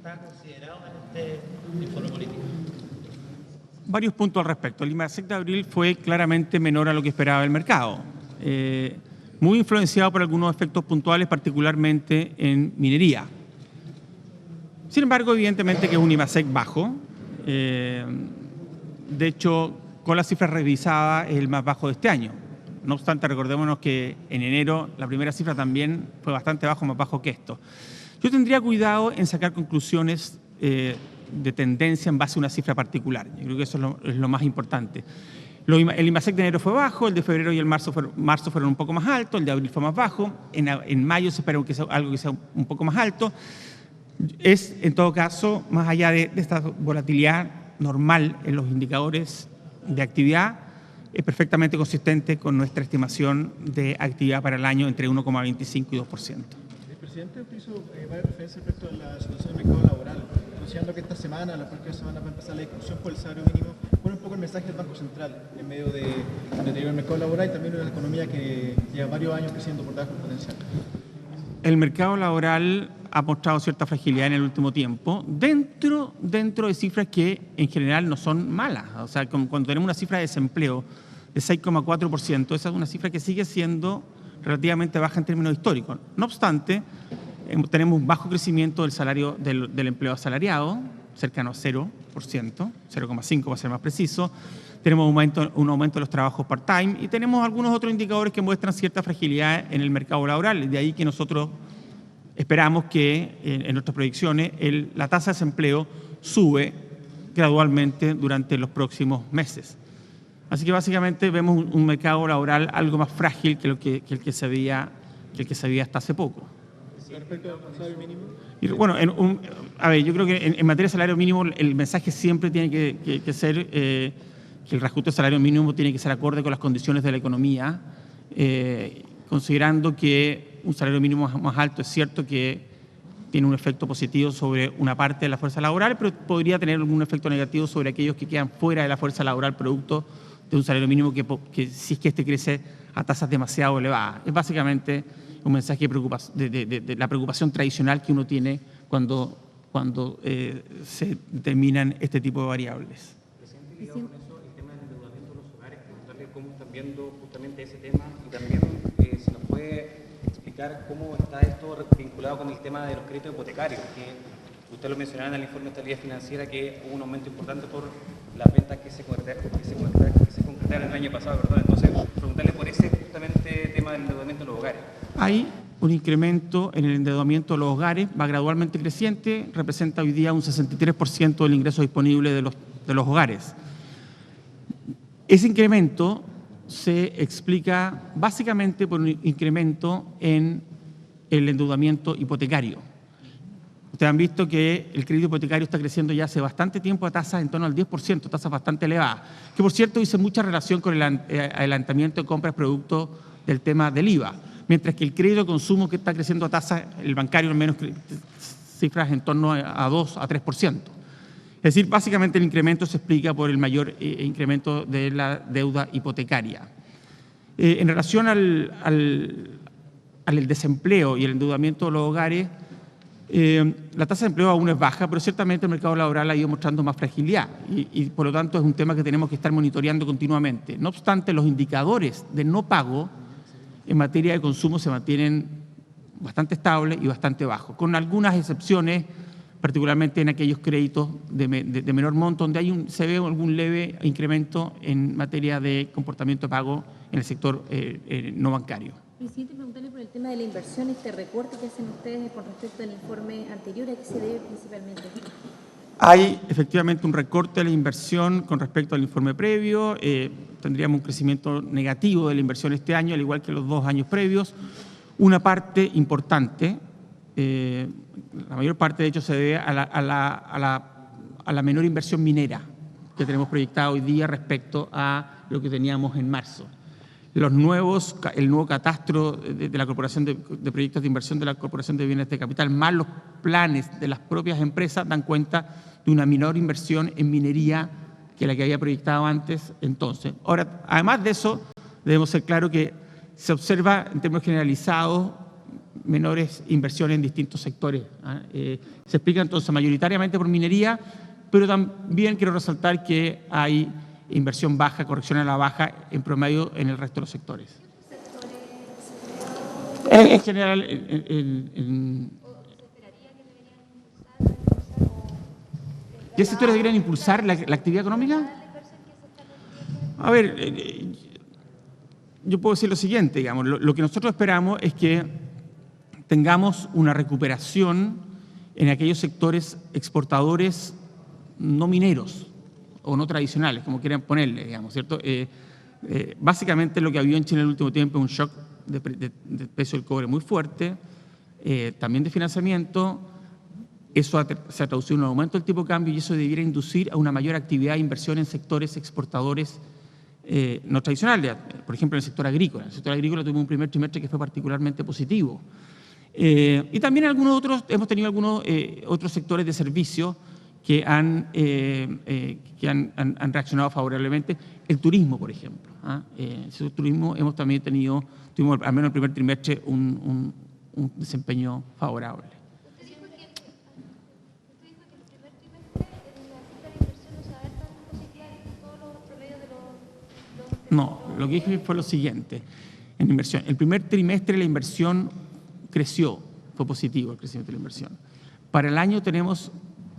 está considerado en este informe político? Varios puntos al respecto. El IMASEC de abril fue claramente menor a lo que esperaba el mercado, muy influenciado por algunos efectos puntuales, particularmente en minería. Sin embargo, evidentemente que es un IMASEC bajo. De hecho, con las cifras revisadas es el más bajo de este año. No obstante, recordémonos que en enero la primera cifra también fue bastante bajo, más bajo que esto. Yo tendría cuidado en sacar conclusiones de tendencia en base a una cifra particular. Yo creo que eso es lo más importante. El IMASEC de enero fue bajo, el de febrero y el marzo fueron un poco más altos, el de abril fue más bajo, en mayo se espera que sea algo que sea un poco más alto. Es, en todo caso, más allá de esta volatilidad normal en los indicadores de actividad, es perfectamente consistente con nuestra estimación de actividad para el año entre 1,25 y 2%. El presidente hizo varias referencias respecto a la situación del mercado laboral, anunciando que esta semana, la próxima semana, va a empezar la discusión por el salario mínimo. ¿Cuál es un poco el mensaje del Banco Central en medio de deterioro del mercado laboral y también de una economía que lleva varios años creciendo por debajo del potencial? El mercado laboral ha mostrado cierta fragilidad en el último tiempo, dentro de cifras que en general no son malas. O sea, cuando tenemos una cifra de desempleo de 6,4%, esa es una cifra que sigue siendo relativamente baja en términos históricos. No obstante, tenemos un bajo crecimiento del salario del empleo asalariado, cercano a 0%, 0,5% para ser más preciso. Tenemos un aumento de los trabajos part-time y tenemos algunos otros indicadores que muestran cierta fragilidad en el mercado laboral. De ahí que nosotros esperamos que en nuestras proyecciones la tasa de desempleo sube gradualmente durante los próximos meses. Así que básicamente vemos un mercado laboral algo más frágil que el que se veía hasta hace poco. Respecto al salario mínimo. Y bueno, yo creo que en materia de salario mínimo el mensaje siempre tiene que ser que el reajuste del salario mínimo tiene que ser acorde con las condiciones de la economía, considerando que un salario mínimo más alto es cierto que tiene un efecto positivo sobre una parte de la fuerza laboral, pero podría tener algún efecto negativo sobre aquellos que quedan fuera de la fuerza laboral producto de un salario mínimo que si es que este crece a tasas demasiado elevadas. Es básicamente un mensaje de la preocupación tradicional que uno tiene cuando se determinan este tipo de variables. Presidente, ligado con eso, el tema del endeudamiento de los hogares, preguntarle cómo están viendo justamente ese tema y también si nos puede explicar cómo está esto vinculado con el tema de los créditos hipotecarios, que usted lo mencionaba en el informe de estabilidad financiera, que hubo un aumento importante por las ventas que se concretaron el año pasado, ¿verdad? Entonces, preguntarle por ese justamente tema del endeudamiento de los hogares. Hay un incremento en el endeudamiento de los hogares, va gradualmente creciente, representa hoy día un 63% del ingreso disponible de los hogares. Ese incremento se explica básicamente por un incremento en el endeudamiento hipotecario. Ustedes han visto que el crédito hipotecario está creciendo ya hace bastante tiempo a tasas en torno al 10%, tasas bastante elevadas, que por cierto dice mucha relación con el adelantamiento de compras producto del tema del IVA, mientras que el crédito de consumo que está creciendo a tasas, el bancario al menos cifras en torno a 2 a 3%. Es decir, básicamente el incremento se explica por el mayor incremento de la deuda hipotecaria. En relación al desempleo y el endeudamiento de los hogares, la tasa de empleo aún es baja, pero ciertamente el mercado laboral ha ido mostrando más fragilidad y por lo tanto es un tema que tenemos que estar monitoreando continuamente. No obstante, los indicadores de no pago en materia de consumo se mantienen bastante estables y bastante bajos, con algunas excepciones, particularmente en aquellos créditos de menor monto, donde se ve algún leve incremento en materia de comportamiento de pago en el sector no bancario. Presidente, preguntarle por el tema de la inversión, este recorte que hacen ustedes con respecto al informe anterior, ¿a qué se debe principalmente? Hay efectivamente un recorte de la inversión con respecto al informe previo. Tendríamos un crecimiento negativo de la inversión este año, al igual que los 2 años previos. Una parte importante, la mayor parte de hecho se debe a la menor inversión minera que tenemos proyectada hoy día respecto a lo que teníamos en marzo. El nuevo catastro de la Corporación de Proyectos de Inversión de la Corporación de Bienes de Capital, más los planes de las propias empresas, dan cuenta de una menor inversión en minería que la que había proyectado antes. Entonces, ahora, además de eso, debemos ser claros que se observa en términos generalizados menores inversiones en distintos sectores. Se explica entonces mayoritariamente por minería, pero también quiero resaltar que hay inversión baja, corrección a la baja en promedio en el resto de los sectores. En general, ¿qué sectores deberían impulsar la actividad económica? A ver, yo puedo decir lo siguiente, digamos, lo que nosotros esperamos es que tengamos una recuperación en aquellos sectores exportadores no mineros o no tradicionales, como quieran ponerle, digamos, ¿cierto? Básicamente lo que ha habido en Chile en el último tiempo es un shock de precio del cobre muy fuerte, también de financiamiento. Eso se ha traducido en un aumento del tipo de cambio y eso debiera inducir a una mayor actividad e inversión en sectores exportadores no tradicionales, por ejemplo en el sector agrícola. En el sector agrícola tuvimos un primer trimestre que fue particularmente positivo. Y también hemos tenido algunos otros sectores de servicio que han reaccionado favorablemente. El turismo, por ejemplo. El sector turismo tuvimos al menos en el primer trimestre un desempeño favorable. No, lo que dije fue lo siguiente, en inversión. El primer trimestre la inversión creció, fue positivo el crecimiento de la inversión. Para el año tenemos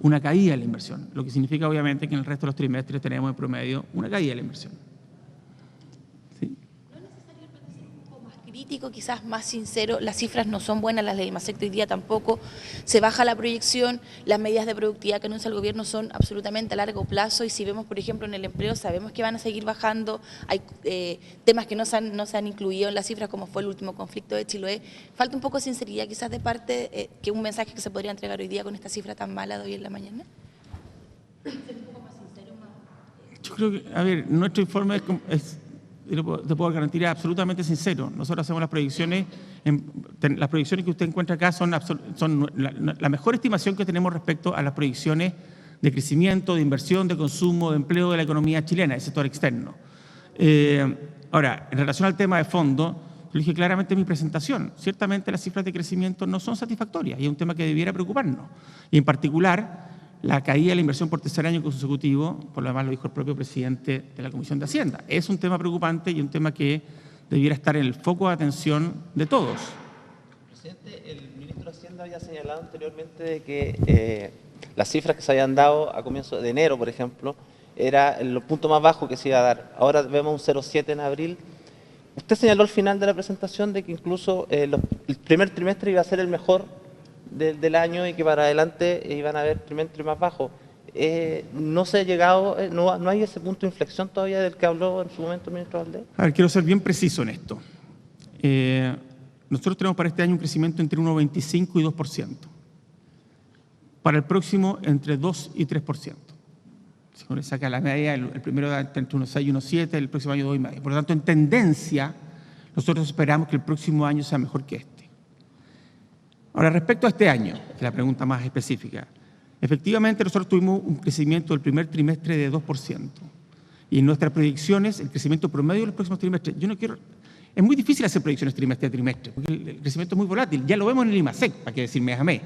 una caída de la inversión, lo que significa obviamente que en el resto de los trimestres tenemos en promedio una caída de la inversión. ¿Sí? ¿No es necesario ser un poco más crítico, quizás más sincero? Las cifras no son buenas, las del IMASEC hoy día tampoco. Se baja la proyección, las medidas de productividad que anuncia el gobierno son absolutamente a largo plazo y si vemos, por ejemplo, en el empleo, sabemos que van a seguir bajando. Hay temas que no se han incluido en las cifras, como fue el último conflicto de Chiloé. Falta un poco de sinceridad quizás de parte, que un mensaje que se podría entregar hoy día con esta cifra tan mala de hoy en la mañana. Yo creo que, a ver, nuestro informe te puedo garantir, es absolutamente sincero. Nosotros hacemos las proyecciones que usted encuentra acá son la mejor estimación que tenemos respecto a las proyecciones de crecimiento, de inversión, de consumo, de empleo de la economía chilena, del sector externo. Ahora, en relación al tema de fondo, lo dije claramente en mi presentación, ciertamente las cifras de crecimiento no son satisfactorias y es un tema que debiera preocuparnos. Y en particular, la caída de la inversión por tercer año consecutivo, por lo demás lo dijo el propio presidente de la Comisión de Hacienda. Es un tema preocupante y un tema que debiera estar en el foco de atención de todos. Presidente, el ministro de Hacienda había señalado anteriormente de que las cifras que se habían dado a comienzo de enero, por ejemplo, era el punto más bajo que se iba a dar. Ahora vemos un 0,7 en abril. Usted señaló al final de la presentación de que incluso el primer trimestre iba a ser el mejor del año y que para adelante iban a haber trimestres más bajos. ¿No se ha llegado, no hay ese punto de inflexión todavía del que habló en su momento el ministro Valdés? A ver, quiero ser bien preciso en esto. Nosotros tenemos para este año un crecimiento entre 1,25 y 2%. Para el próximo, entre 2 y 3%. Si uno le saca la media, el primero da entre 1,6 y 1,7, el próximo año 2,5. Por lo tanto, en tendencia, nosotros esperamos que el próximo año sea mejor que este. Ahora, respecto a este año, que es la pregunta más específica, efectivamente nosotros tuvimos un crecimiento del primer trimestre de 2%. Y en nuestras proyecciones, el crecimiento promedio de los próximos trimestres, es muy difícil hacer proyecciones trimestre a trimestre, porque el crecimiento es muy volátil. Ya lo vemos en el IMASEC, para qué decir mes a mes.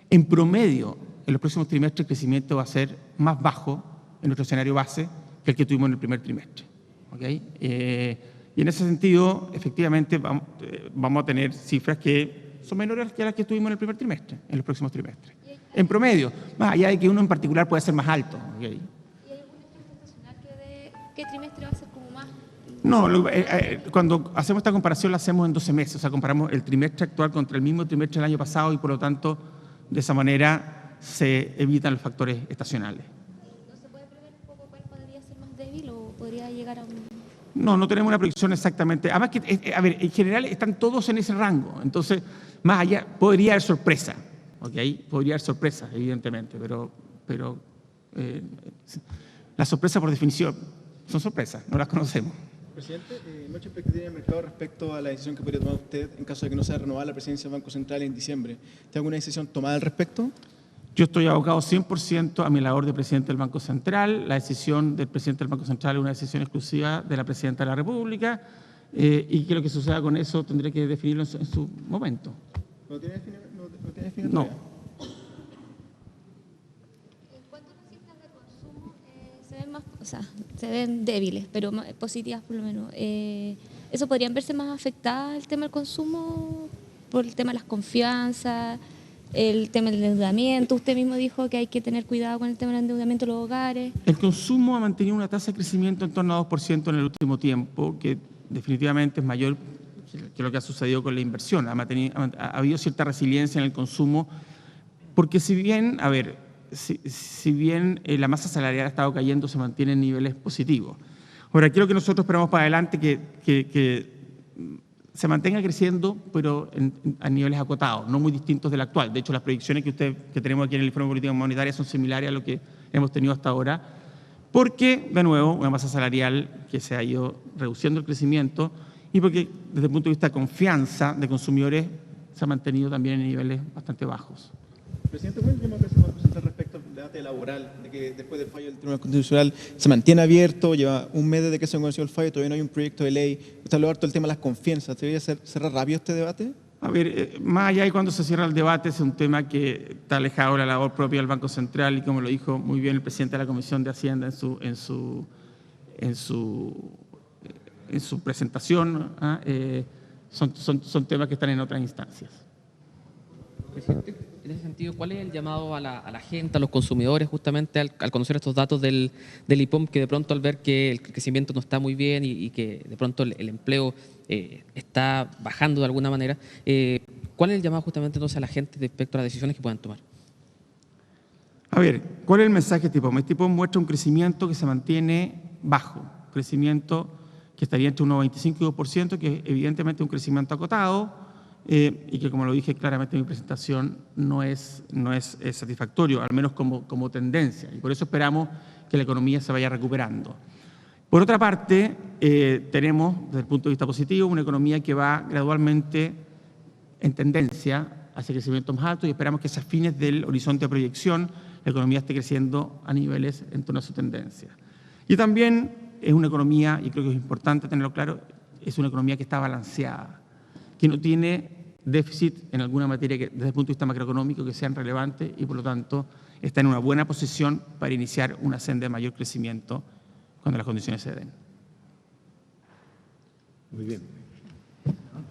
En promedio, en los próximos trimestres, el crecimiento va a ser más bajo en nuestro escenario base que el que tuvimos en el primer trimestre. ¿Okay? Y en ese sentido, efectivamente, vamos a tener cifras que son menores que las que tuvimos en el primer trimestre, en los próximos trimestres. En promedio, más allá de que uno en particular puede ser más alto. ¿Okay? ¿Y hay algún ejemplo estacional de qué trimestre va a ser como más? No, cuando hacemos esta comparación la hacemos en 12 meses, o sea, comparamos el trimestre actual contra el mismo trimestre del año pasado y por lo tanto, de esa manera se evitan los factores estacionales. ¿No se puede prever un poco cuál podría ser más débil o podría llegar a un...? No tenemos una proyección exactamente. Además que, a ver, en general están todos en ese rango. Entonces, más allá, podría haber sorpresa. ¿Okay? Podría haber sorpresa, evidentemente, pero las sorpresas por definición son sorpresas, no las conocemos. Presidente, mucha expectativa en el mercado respecto a la decisión que podría tomar usted en caso de que no sea renovada la presidencia del Banco Central en diciembre. ¿Tiene alguna decisión tomada al respecto? Yo estoy abocado 100% a mi labor de presidente del Banco Central. La decisión del presidente del Banco Central es una decisión exclusiva de la presidenta de la República y que lo que suceda con eso tendré que definirlo en su momento. ¿No tiene definido No. todavía? En cuanto a las cifras de consumo, se ven más, o sea, se ven débiles, pero positivas por lo menos. ¿Eso podrían verse más afectadas el tema del consumo por el tema de las confianzas, el tema del endeudamiento? Usted mismo dijo que hay que tener cuidado con el tema del endeudamiento de los hogares. El consumo ha mantenido una tasa de crecimiento en torno a 2% en el último tiempo, que definitivamente es mayor que lo que ha sucedido con la inversión. Ha habido cierta resiliencia en el consumo, porque si bien, la masa salarial ha estado cayendo, se mantiene en niveles positivos. Ahora, creo que nosotros esperamos para adelante que se mantenga creciendo, pero a niveles acotados, no muy distintos del actual. De hecho, las proyecciones que tenemos aquí en el Informe de Política Monetaria son similares a lo que hemos tenido hasta ahora, porque, de nuevo, una masa salarial que se ha ido reduciendo el crecimiento y porque, desde el punto de vista de confianza de consumidores, se ha mantenido también en niveles bastante bajos. Presidente, ¿cuál es el llamado que se va a presentar respecto al debate laboral? De que después del fallo del Tribunal Constitucional se mantiene abierto, lleva un mes desde que se conoció el fallo, todavía no hay un proyecto de ley. Usted habló harto del tema de las confianzas. ¿Debería cerrar rápido este debate? Más allá de cuando se cierra el debate, es un tema que está alejado de la labor propia del Banco Central y, como lo dijo muy bien el presidente de la Comisión de Hacienda en su presentación, son temas que están en otras instancias. Presidente, en ese sentido, ¿cuál es el llamado a la gente, a los consumidores, justamente al conocer estos datos del IPOM, que de pronto al ver que el crecimiento no está muy bien y que de pronto el empleo está bajando de alguna manera, ¿cuál es el llamado justamente entonces a la gente respecto a las decisiones que puedan tomar? ¿Cuál es el mensaje de IPOM? Este IPOM muestra un crecimiento que se mantiene bajo, crecimiento que estaría entre 1,25 y 2%, que evidentemente es un crecimiento acotado, y que, como lo dije claramente en mi presentación, no es satisfactorio, al menos como tendencia, y por eso esperamos que la economía se vaya recuperando. Por otra parte, tenemos, desde el punto de vista positivo, una economía que va gradualmente en tendencia hacia crecimientos más altos, y esperamos que a fines del horizonte de proyección la economía esté creciendo a niveles en torno a su tendencia. Y también es una economía, y creo que es importante tenerlo claro, es una economía que está balanceada, que no tiene déficit en alguna materia que, desde el punto de vista macroeconómico, que sean relevantes, y por lo tanto está en una buena posición para iniciar una senda de mayor crecimiento cuando las condiciones se den. Muy bien.